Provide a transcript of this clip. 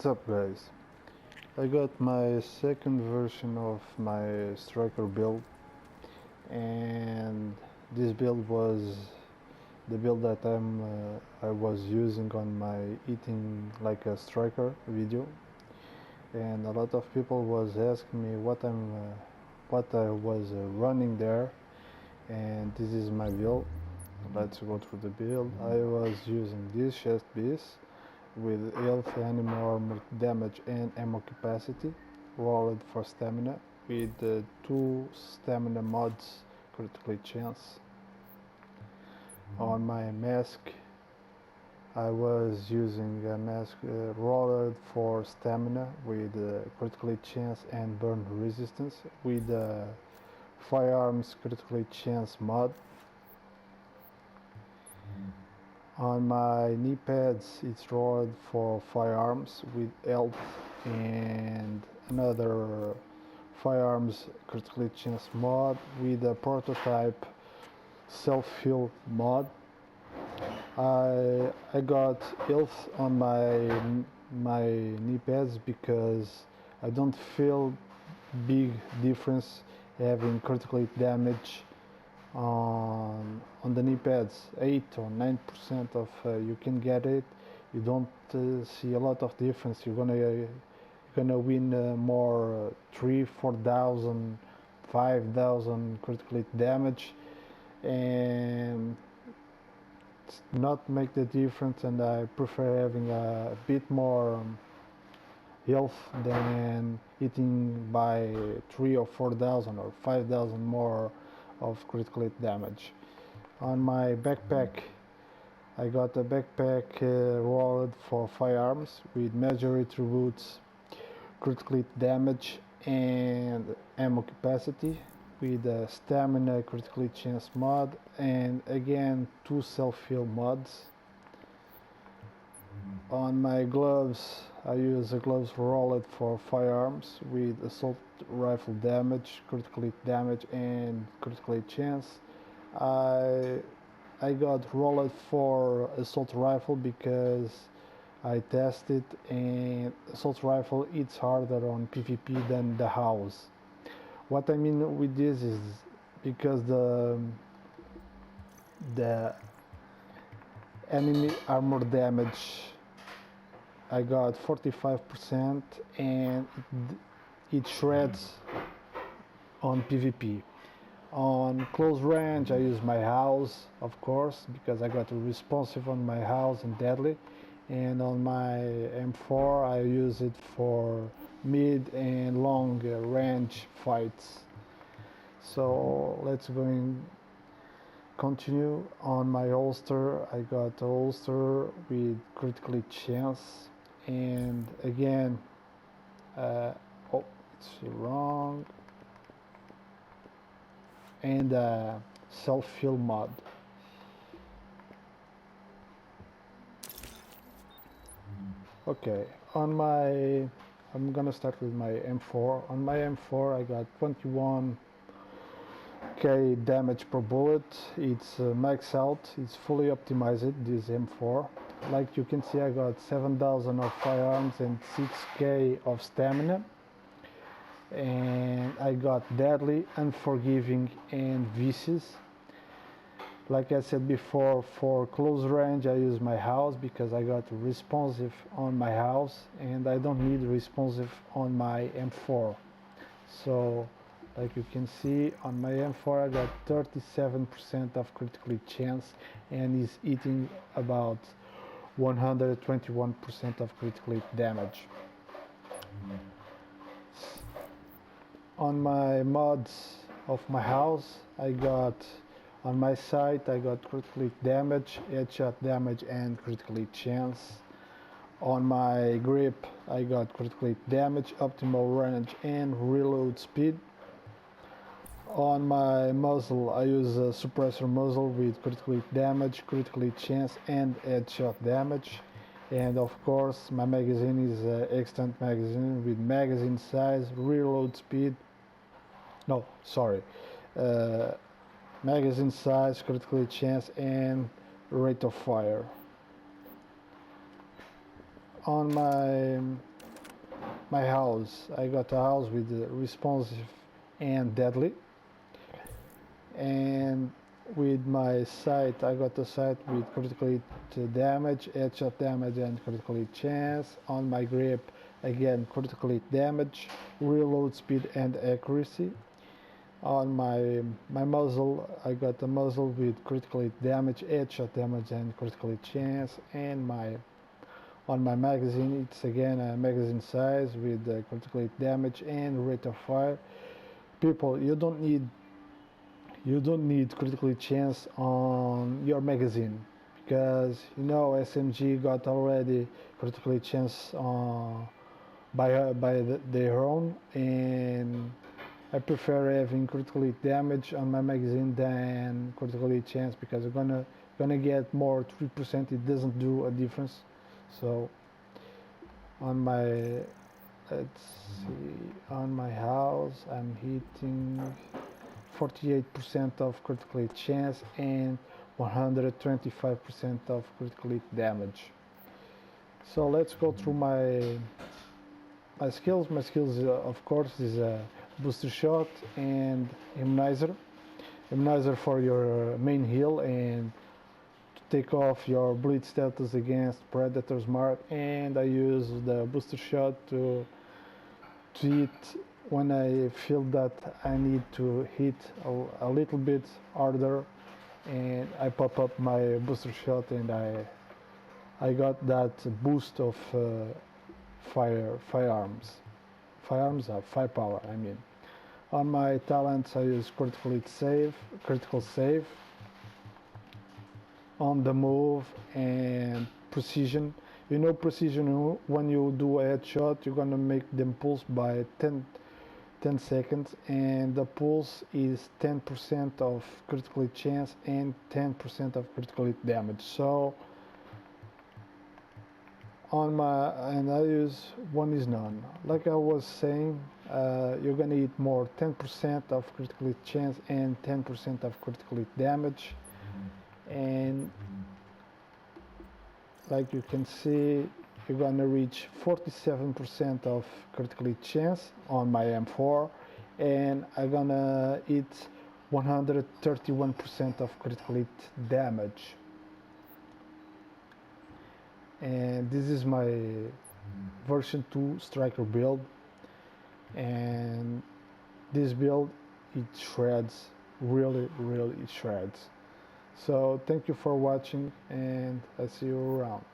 What's up, guys? I got my second version of my striker build, and this build was the build that I was using on my eating like a striker video, and a lot of people was asking me what I was running there, and this is my build. Let's go through the build. I was using this chest piece with health, animal armor, damage and ammo capacity, rolled for stamina with 2 stamina mods, critically chance. On my mask I was using a mask rolled for stamina with critically chance and burn resistance with firearms critically chance mod. On my knee pads it's rolled for firearms with health and another firearms critically chance mod with a prototype self-heal mod. I got health on my knee pads because I don't feel big difference having critically damage on the knee pads. 8 or 9% of you can get it. You don't see a lot of difference. You're gonna win more 3,000, 4,000, 5,000 critically damage, and not make the difference. And I prefer having a bit more health than hitting by 3 or 4,000 or 5,000 more of critical hit damage. On my backpack I got a backpack rolled for firearms with major attributes, critical hit damage and ammo capacity with a stamina critical hit chance mod and again 2 self-heal mods. On my gloves I use a gloves rolled for firearms with assault rifle damage, critical hit damage and critical hit chance. I got rolled for assault rifle because I tested and assault rifle hits harder on PvP than the house. What I mean with this is because the enemy armor damage I got 45% and it shreds on PvP. On close range I use my house, of course, because I got responsive on my house and deadly, and on my M4 I use it for mid and long range fights. So let's go and continue. On my holster I got a holster with critical hit chance and again oh, it's wrong, and self-heal mod. Okay, on my I'm gonna start with my M4. On my M4 I got 21k damage per bullet. It's max out, it's fully optimized, this M4. Like you can see I got 7,000 of firearms and 6k of stamina, and I got deadly, unforgiving and vicious. Like I said before, for close range I use my house because I got responsive on my house and I don't need responsive on my M4. So like you can see on my M4 I got 37% of critical hit chance and is hitting about 121% of critical hit damage. On my mods of my house I got, on my sight I got critical hit damage, headshot damage and critical hit chance. On my grip I got critical hit damage, optimal range and reload speed. On my muzzle I use a suppressor muzzle with critical hit damage, critical hit chance and headshot damage. And of course my magazine is an extant magazine with magazine size, reload speed, magazine size, critical hit chance and rate of fire. On my my house, I got a house with responsive and deadly, and with my sight, I got a sight with critical hit damage, headshot damage, and critical hit chance. On my grip, again critical hit damage, reload speed, and accuracy. On my muzzle, I got a muzzle with critical hit damage, headshot damage, and critical hit chance. And on my magazine, it's again a magazine size with critical hit damage and rate of fire. People, you don't need critical hit chance on your magazine, because you know SMG got already critical hit chance by their own, and I prefer having critical hit damage on my magazine than critical hit chance, because you're gonna get more 3%. It doesn't do a difference. So on my, let's see, on my house, I'm hitting 48% of critical hit chance and 125% of critical hit damage. So let's go through my skills. My skills, of course, is a booster shot and immunizer. Immunizer for your main heal and to take off your bleed status against predator's mark, and I use the booster shot to hit when I feel that I need to hit a little bit harder, and I pop up my booster shot, and I got that boost of firepower. I mean, on my talents, I use critical save, on the move, and precision. You know, precision, when you do a headshot, you're gonna make them pulse by 10 seconds, and the pulse is 10% of critical hit chance and 10% of critical hit damage. So and I use one is none. Like I was saying, you're gonna hit more 10% of critical hit chance and 10% of critical hit damage, and like you can see, you're gonna reach 47% of critical hit chance on my M4, and I'm gonna hit 131% of critical hit damage. And this is my version 2 striker build, and this build, it shreds, really it shreds. So thank you for watching, and I see you around.